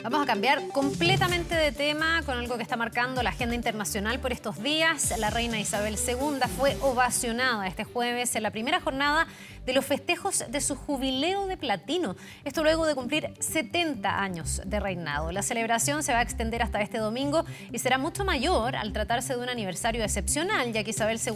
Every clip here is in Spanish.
Vamos a cambiar completamente de tema con algo que está marcando la agenda internacional por estos días. La reina Isabel II fue ovacionada este jueves en la primera jornada de los festejos de su jubileo de platino. Esto luego de cumplir 70 años de reinado. La celebración se va a extender hasta este domingo y será mucho mayor al tratarse de un aniversario excepcional, ya que Isabel II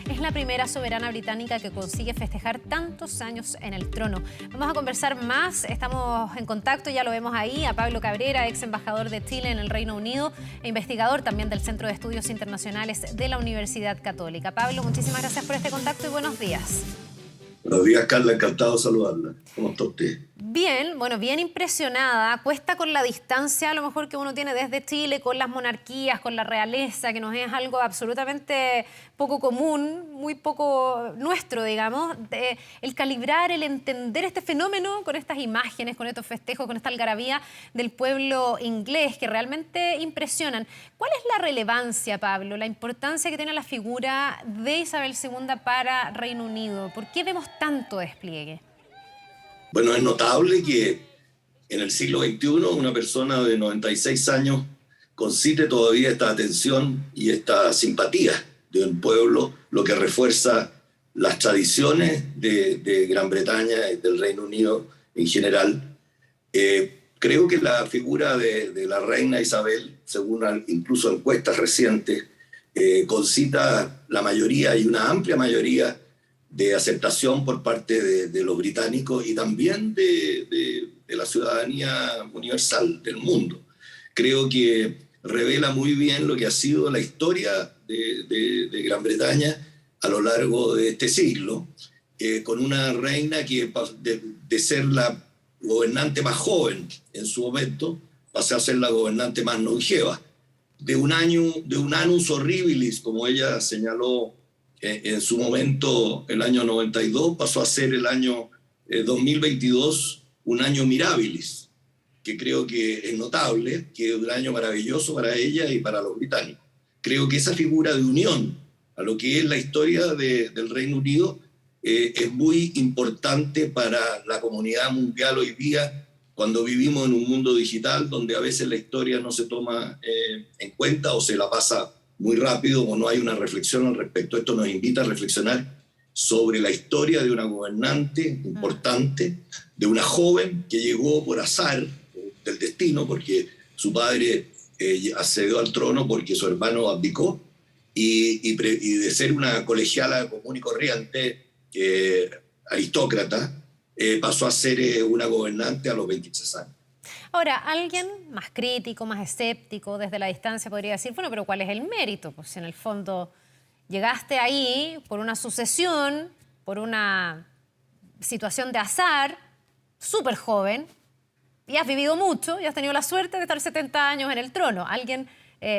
es la primera soberana británica que consigue festejar tantos años en el trono. Vamos a conversar más, estamos en contacto, ya lo vemos ahí, a Pablo Cabrera, ex embajador de Chile en el Reino Unido e investigador también del Centro de Estudios Internacionales de la Universidad Católica. Pablo, muchísimas gracias por este contacto y buenos días. Buenos días, Carla, encantado de saludarla. ¿Cómo está usted? Bien, bueno, bien impresionada. Cuesta con la distancia a lo mejor que uno tiene desde Chile con las monarquías, con la realeza, que nos es algo absolutamente poco común, muy poco nuestro, digamos. El calibrar, el entender este fenómeno con estas imágenes, con estos festejos, con esta algarabía del pueblo inglés que realmente impresionan. ¿Cuál es la relevancia, Pablo, la importancia que tiene la figura de Isabel II para Reino Unido? ¿Por qué vemos tanto despliegue? Bueno, es notable que en el siglo XXI una persona de 96 años concite todavía esta atención y esta simpatía de un pueblo, lo que refuerza las tradiciones de Gran Bretaña y del Reino Unido en general. Creo que la figura de la reina Isabel, según incluso encuestas recientes, concita la mayoría y una amplia mayoría de aceptación por parte de los británicos y también de la ciudadanía universal del mundo. Creo que revela muy bien lo que ha sido la historia de Gran Bretaña a lo largo de este siglo, con una reina que de ser la gobernante más joven en su momento, pasó a ser la gobernante más longeva. De un annus horribilis, como ella señaló en su momento, el año 92, pasó a ser el año 2022 un año mirabilis, que creo que es notable, que es un año maravilloso para ella y para los británicos. Creo que esa figura de unión a lo que es la historia del Reino Unido es muy importante para la comunidad mundial hoy día, cuando vivimos en un mundo digital donde a veces la historia no se toma en cuenta o se la pasa muy rápido o no hay una reflexión al respecto. Esto nos invita a reflexionar sobre la historia de una gobernante importante, de una joven que llegó por azar del destino, porque su padre accedió al trono porque su hermano abdicó, y de ser una colegiala común y corriente, aristócrata, pasó a ser una gobernante a los 23 años. Ahora, alguien más crítico, más escéptico, desde la distancia podría decir, bueno, pero ¿cuál es el mérito? Pues en el fondo llegaste ahí por una sucesión, por una situación de azar, súper joven, y has vivido mucho y has tenido la suerte de estar 70 años en el trono. Alguien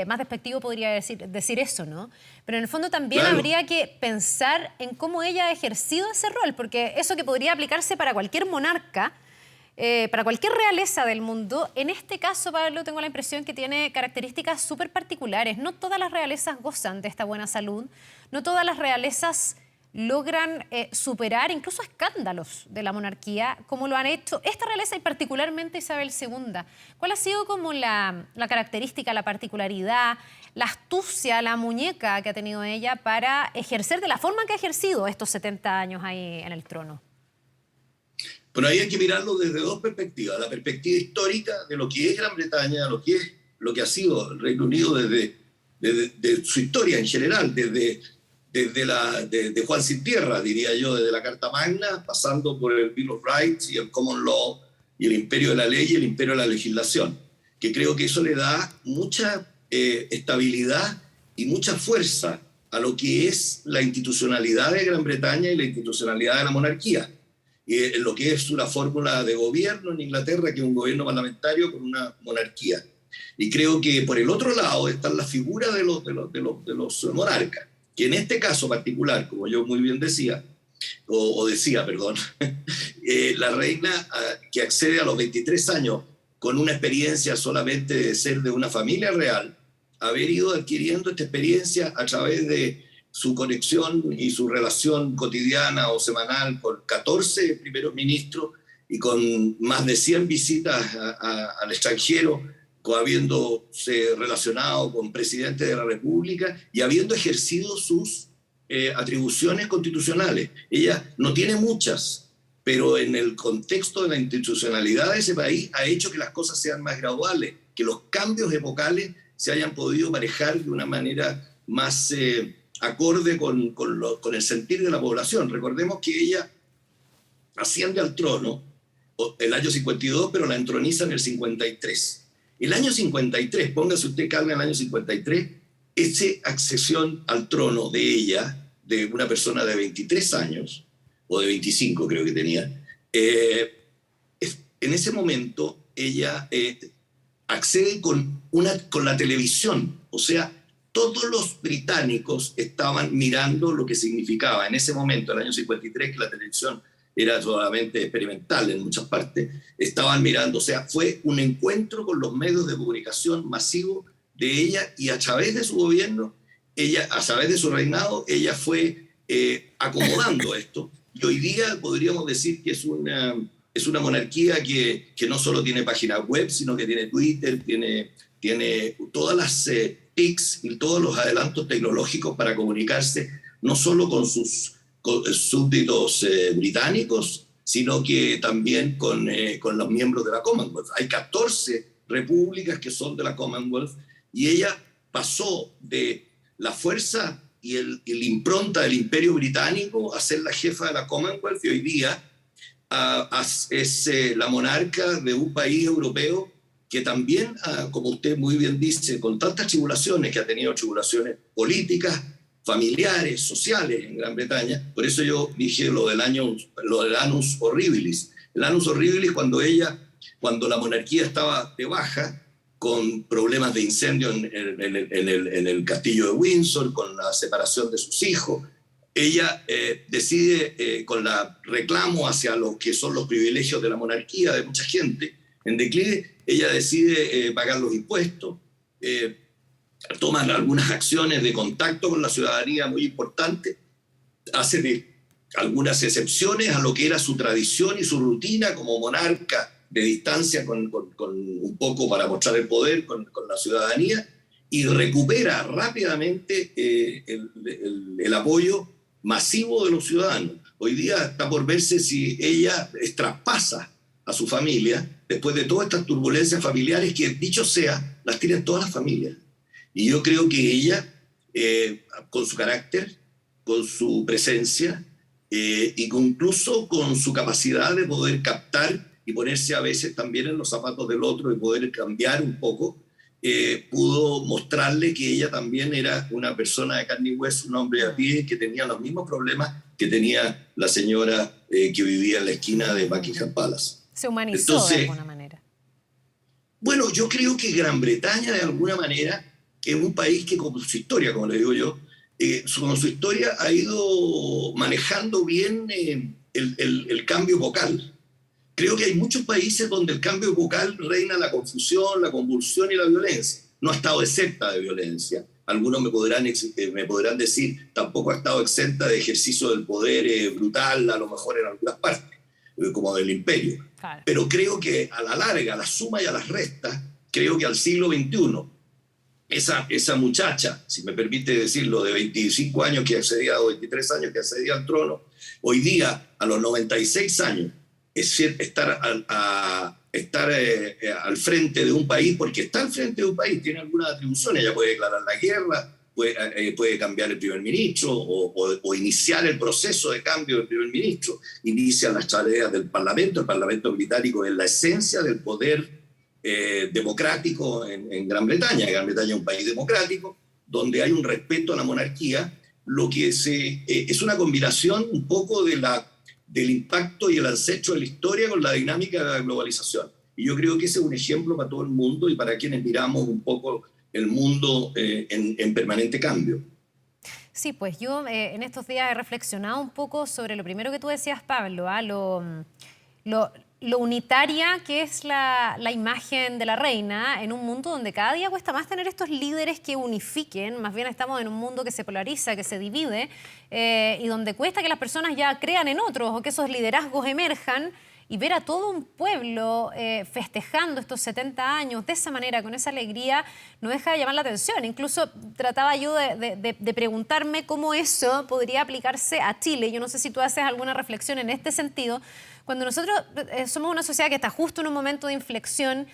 más despectivo podría decir eso, ¿no? Pero en el fondo también claro, habría que pensar en cómo ella ha ejercido ese rol, porque eso que podría aplicarse para cualquier monarca, para cualquier realeza del mundo, en este caso, Pablo, tengo la impresión que tiene características súper particulares. No todas las realezas gozan de esta buena salud, no todas las realezas logran superar incluso escándalos de la monarquía, como lo han hecho esta realeza y particularmente Isabel II. ¿Cuál ha sido como la característica, la particularidad, la astucia, la muñeca que ha tenido ella para ejercer de la forma que ha ejercido estos 70 años ahí en el trono? Pero ahí hay que mirarlo desde dos perspectivas. La perspectiva histórica de lo que es Gran Bretaña, lo que ha sido el Reino Unido desde su historia en general, desde Juan sin tierra, diría yo, desde la Carta Magna, pasando por el Bill of Rights y el Common Law y el imperio de la ley y el imperio de la legislación, que creo que eso le da mucha estabilidad y mucha fuerza a lo que es la institucionalidad de Gran Bretaña y la institucionalidad de la monarquía. En lo que es una fórmula de gobierno en Inglaterra, que es un gobierno parlamentario con una monarquía. Y creo que por el otro lado están las figuras de los monarcas, que en este caso particular, como yo muy bien decía, la reina que accede a los 23 años con una experiencia solamente de ser de una familia real, haber ido adquiriendo esta experiencia a través de su conexión y su relación cotidiana o semanal con 14 primeros ministros y con más de 100 visitas al extranjero, habiéndose relacionado con presidentes de la República y habiendo ejercido sus atribuciones constitucionales. Ella no tiene muchas, pero en el contexto de la institucionalidad de ese país ha hecho que las cosas sean más graduales, que los cambios epocales se hayan podido manejar de una manera más acorde con el sentir de la población. Recordemos que ella asciende al trono el año 52, pero la entroniza en el 53. El año 53, póngase usted calma, en el año 53, esa accesión al trono de ella, de una persona de 23 años, o de 25 creo que tenía, en ese momento ella accede con la televisión. O sea, todos los británicos estaban mirando lo que significaba en ese momento, el año 53, que la televisión era solamente experimental en muchas partes, estaban mirando. O sea, fue un encuentro con los medios de comunicación masivo de ella, y a través de su gobierno, a través de su reinado, ella fue acomodando esto. Y hoy día podríamos decir que es una monarquía que no solo tiene página web, sino que tiene Twitter, tiene todas las TICs y todos los adelantos tecnológicos para comunicarse, no solo con sus súbditos británicos, sino que también con los miembros de la Commonwealth. Hay 14 repúblicas que son de la Commonwealth, y ella pasó de la fuerza y la impronta del Imperio Británico a ser la jefa de la Commonwealth, y hoy día es la monarca de un país europeo que también, como usted muy bien dice, con tantas tribulaciones, que ha tenido tribulaciones políticas, familiares, sociales en Gran Bretaña. Por eso yo dije lo del annus horribilis. El annus horribilis, cuando la monarquía estaba de baja, con problemas de incendio en el castillo de Windsor, con la separación de sus hijos, ella decide, con la reclamo hacia lo que son los privilegios de la monarquía de mucha gente en declive, ella decide pagar los impuestos, toman algunas acciones de contacto con la ciudadanía muy importantes, hace algunas excepciones a lo que era su tradición y su rutina como monarca, de distancia con un poco para mostrar el poder con la ciudadanía, y recupera rápidamente el apoyo masivo de los ciudadanos. Hoy día está por verse si ella traspasa a su familia después de todas estas turbulencias familiares que, dicho sea, las tienen todas las familias. Y yo creo que ella, con su carácter, con su presencia, y incluso con su capacidad de poder captar y ponerse a veces también en los zapatos del otro y poder cambiar un poco, pudo mostrarle que ella también era una persona de carne y hueso, un hombre a pie, que tenía los mismos problemas que tenía la señora que vivía en la esquina de Buckingham Palace. Se humanizó. Entonces, de alguna manera. Bueno, yo creo que Gran Bretaña, de alguna manera, es un país que, con su historia, como le digo yo, con su historia ha ido manejando bien el cambio epocal. Creo que hay muchos países donde el cambio epocal reina la confusión, la convulsión y la violencia. No ha estado exenta de violencia. Algunos me podrán decir, tampoco ha estado exenta de ejercicio del poder brutal, a lo mejor en algunas partes, como del imperio. Claro. Pero creo que a la larga, a la suma y a las restas, creo que al siglo XXI, esa muchacha, si me permite decirlo, de 25 años que accedía, o 23 años que accedía al trono, hoy día, a los 96 años, es estar al frente de un país, porque está al frente de un país, tiene algunas atribuciones. Ella puede declarar la guerra, puede cambiar el primer ministro, o iniciar el proceso de cambio del primer ministro, inicia las tareas del Parlamento. El Parlamento británico es la esencia del poder democrático en Gran Bretaña. Gran Bretaña es un país democrático, donde hay un respeto a la monarquía, lo que es una combinación un poco del impacto y el ancestro de la historia con la dinámica de la globalización. Y yo creo que ese es un ejemplo para todo el mundo y para quienes miramos un poco el mundo en permanente cambio. Sí, pues yo en estos días he reflexionado un poco sobre lo primero que tú decías, Pablo, lo unitaria que es la imagen de la reina en un mundo donde cada día cuesta más tener estos líderes que unifiquen. Más bien estamos en un mundo que se polariza, que se divide, y donde cuesta que las personas ya crean en otros o que esos liderazgos emerjan. y ver a todo un pueblo festejando estos 70 años de esa manera, con esa alegría, no deja de llamar la atención. Incluso trataba yo de preguntarme cómo eso podría aplicarse a Chile. Yo no sé si tú haces alguna reflexión en este sentido. Cuando nosotros somos una sociedad que está justo en un momento de inflexión,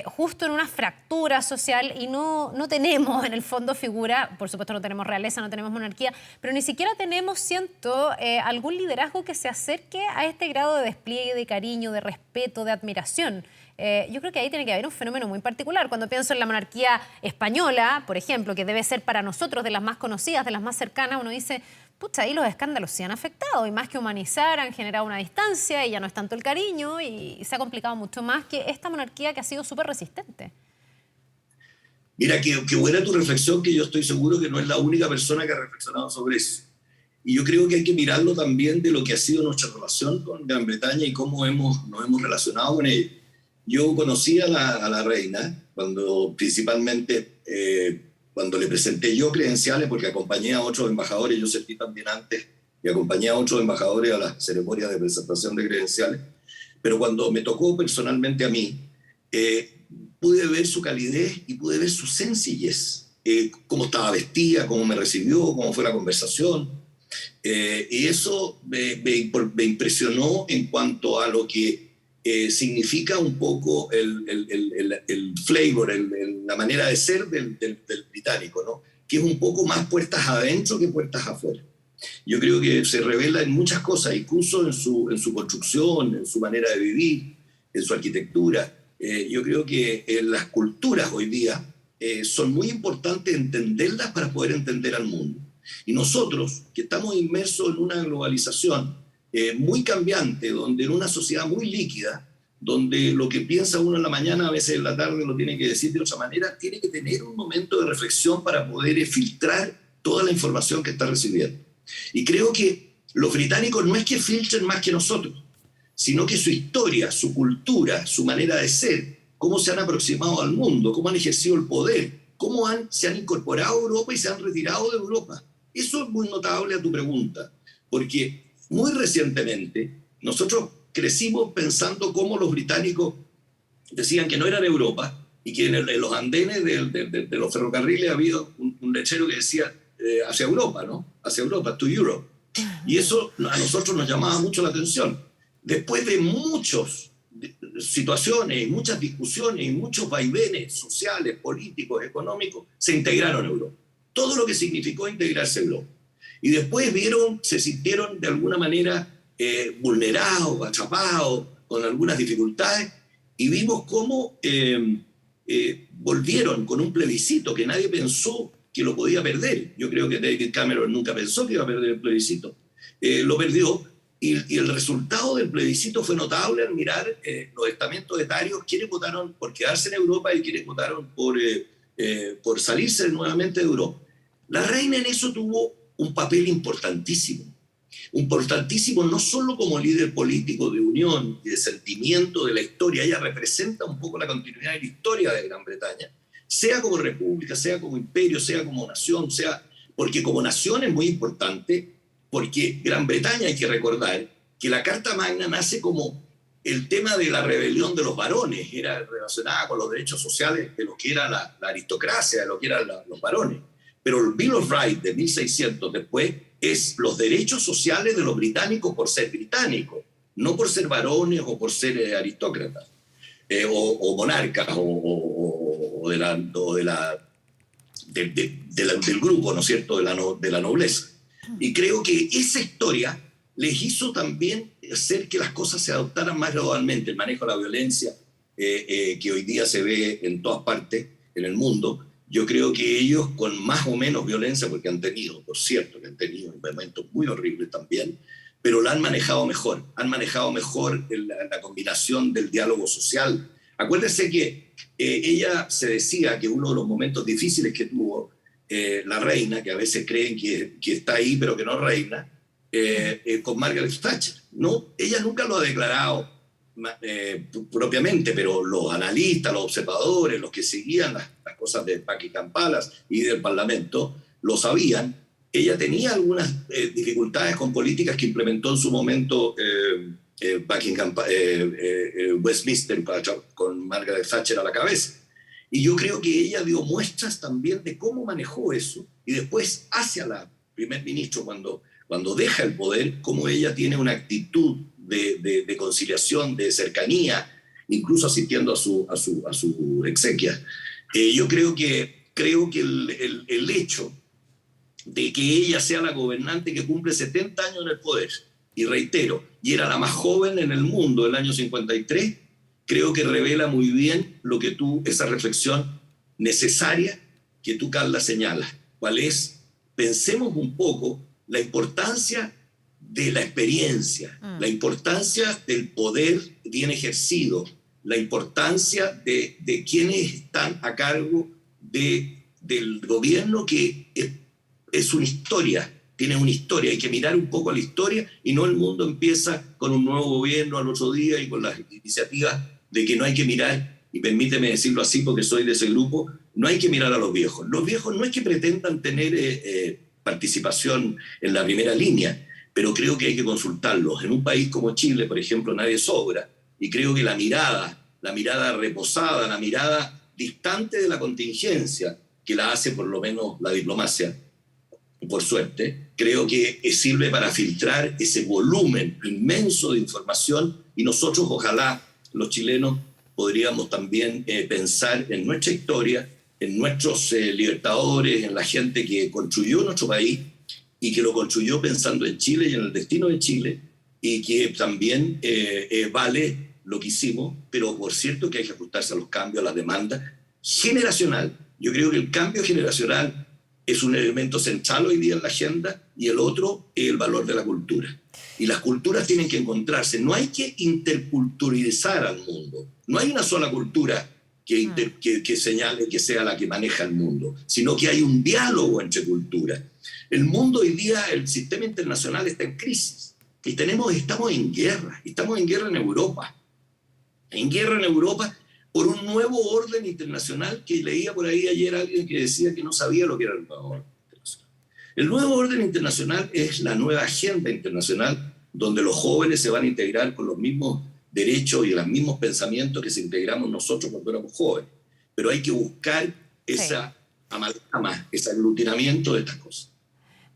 justo en una fractura social y no tenemos en el fondo figura, por supuesto no tenemos realeza, no tenemos monarquía, pero ni siquiera tenemos, siento, algún liderazgo que se acerque a este grado de despliegue, de cariño, de respeto, de admiración. Yo creo que ahí tiene que haber un fenómeno muy particular. Cuando pienso en la monarquía española, por ejemplo, que debe ser para nosotros de las más conocidas, de las más cercanas, uno dice, pucha, ahí los escándalos sí han afectado y más que humanizar han generado una distancia y ya no es tanto el cariño y se ha complicado mucho más que esta monarquía que ha sido súper resistente. Mira, qué buena tu reflexión, que yo estoy seguro que no es la única persona que ha reflexionado sobre eso. Y yo creo que hay que mirarlo también de lo que ha sido nuestra relación con Gran Bretaña y cómo nos hemos relacionado con ella. Yo conocí a la reina principalmente cuando le presenté yo credenciales, porque acompañé a otros embajadores, yo serví también antes, y acompañé a otros embajadores a las ceremonias de presentación de credenciales. Pero cuando me tocó personalmente a mí, pude ver su calidez y pude ver su sencillez, cómo estaba vestida, cómo me recibió, cómo fue la conversación. Y eso me impresionó en cuanto a lo que significa un poco el flavor, la manera de ser del británico, ¿no? Que es un poco más puertas adentro que puertas afuera. Yo creo que se revela en muchas cosas, incluso en su construcción, en su manera de vivir, en su arquitectura. Yo creo que las culturas hoy día son muy importantes entenderlas para poder entender al mundo. Y nosotros, que estamos inmersos en una globalización muy cambiante, donde en una sociedad muy líquida, donde lo que piensa uno en la mañana, a veces en la tarde lo tiene que decir de otra manera, tiene que tener un momento de reflexión para poder filtrar toda la información que está recibiendo. Y creo que los británicos no es que filtren más que nosotros, sino que su historia, su cultura, su manera de ser, cómo se han aproximado al mundo, cómo han ejercido el poder, cómo se han incorporado a Europa y se han retirado de Europa. Eso es muy notable a tu pregunta, porque muy recientemente nosotros crecimos pensando cómo los británicos decían que no eran Europa y que en los andenes de los ferrocarriles había un lechero que decía hacia Europa, ¿no? Hacia Europa, to Europe. Y eso a nosotros nos llamaba mucho la atención. Después de muchas situaciones, muchas discusiones y muchos vaivenes sociales, políticos, económicos, se integraron a Europa. Todo lo que significó integrarse a Europa. Y después se sintieron de alguna manera vulnerados, atrapados, con algunas dificultades, y vimos cómo volvieron con un plebiscito que nadie pensó que lo podía perder. Yo creo que David Cameron nunca pensó que iba a perder el plebiscito. Lo perdió, y el resultado del plebiscito fue notable al mirar los estamentos etarios, quienes votaron por quedarse en Europa y quienes votaron por salirse nuevamente de Europa. La reina en eso tuvo un papel importantísimo no solo como líder político de unión y de sentimiento de la historia, ella representa un poco la continuidad de la historia de Gran Bretaña, sea como república, sea como imperio, sea como nación, porque como nación es muy importante, porque Gran Bretaña, hay que recordar que la Carta Magna nace como el tema de la rebelión de los varones, era relacionada con los derechos sociales de lo que era la aristocracia, de lo que eran los varones. Pero el Bill of Rights de 1600 después es los derechos sociales de los británicos por ser británicos, no por ser varones o por ser aristócratas o monarcas del grupo, ¿no es cierto?, de la nobleza. Y creo que esa historia les hizo también hacer que las cosas se adoptaran más gradualmente. El manejo de la violencia que hoy día se ve en todas partes en el mundo, yo creo que ellos con más o menos violencia, porque han tenido, por cierto, que han tenido momentos muy horribles también, pero la han manejado mejor la combinación del diálogo social. Acuérdense que ella se decía que uno de los momentos difíciles que tuvo la reina, que a veces creen que está ahí pero que no reina, con Margaret Thatcher. No, ella nunca lo ha declarado propiamente, pero los analistas, los observadores, los que seguían las cosas de Buckingham Palace y del Parlamento, lo sabían. Ella tenía algunas dificultades con políticas que implementó en su momento Westminster con Margaret Thatcher a la cabeza. Y yo creo que ella dio muestras también de cómo manejó eso, y después hacia la primer ministro cuando deja el poder, cómo ella tiene una actitud de conciliación, de cercanía, incluso asistiendo a su exequia. Yo creo que el hecho de que ella sea la gobernante que cumple 70 años en el poder, y reitero, y era la más joven en el mundo el año 53, creo que revela muy bien esa reflexión necesaria que tú, Carla, señalas. ¿Cuál es? Pensemos un poco la importancia de la experiencia, la importancia del poder bien ejercido, la importancia de quienes están a cargo del gobierno, que es una historia, tiene una historia. Hay que mirar un poco a la historia, y no el mundo empieza con un nuevo gobierno al otro día y con las iniciativas de que no hay que mirar, y permíteme decirlo así porque soy de ese grupo, no hay que mirar a los viejos. Los viejos no es que pretendan tener participación en la primera línea, pero creo que hay que consultarlos. En un país como Chile, por ejemplo, nadie sobra, y creo que la mirada reposada, la mirada distante de la contingencia, que la hace por lo menos la diplomacia, por suerte, creo que sirve para filtrar ese volumen inmenso de información, y nosotros, ojalá, los chilenos, podríamos también pensar en nuestra historia, en nuestros libertadores, en la gente que construyó nuestro país y que lo construyó pensando en Chile y en el destino de Chile, y que también vale lo que hicimos, pero por cierto que hay que ajustarse a los cambios, a las demandas generacional. Yo creo que el cambio generacional es un elemento central hoy día en la agenda, y el otro es el valor de la cultura. Y las culturas tienen que encontrarse. No hay que interculturalizar al mundo. No hay una sola cultura que señale que sea la que maneja el mundo, sino que hay un diálogo entre culturas. El mundo hoy día, el sistema internacional está en crisis. Y estamos en guerra. Estamos en guerra en Europa. En guerra en Europa por un nuevo orden internacional, que leía por ahí ayer alguien que decía que no sabía lo que era el nuevo orden internacional. El nuevo orden internacional es la nueva agenda internacional, donde los jóvenes se van a integrar con los mismos derechos y los mismos pensamientos que se integramos nosotros cuando éramos jóvenes. Pero hay que buscar esa amalgama, ese aglutinamiento de estas cosas.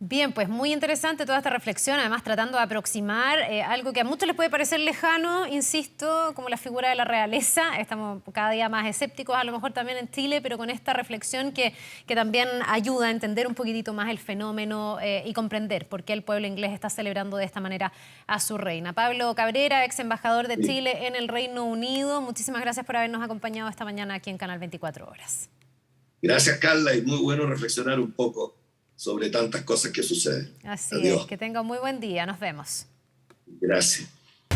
Bien, pues muy interesante toda esta reflexión, además tratando de aproximar algo que a muchos les puede parecer lejano, insisto, como la figura de la realeza. Estamos cada día más escépticos, a lo mejor también en Chile, pero con esta reflexión que también ayuda a entender un poquitito más el fenómeno y comprender por qué el pueblo inglés está celebrando de esta manera a su reina. Pablo Cabrera, ex embajador de Chile en el Reino Unido, muchísimas gracias por habernos acompañado esta mañana aquí en Canal 24 Horas. Gracias, Carla, y muy bueno reflexionar un poco sobre tantas cosas que suceden. Así Adiós. es, que tenga un muy buen día. Nos vemos. Gracias.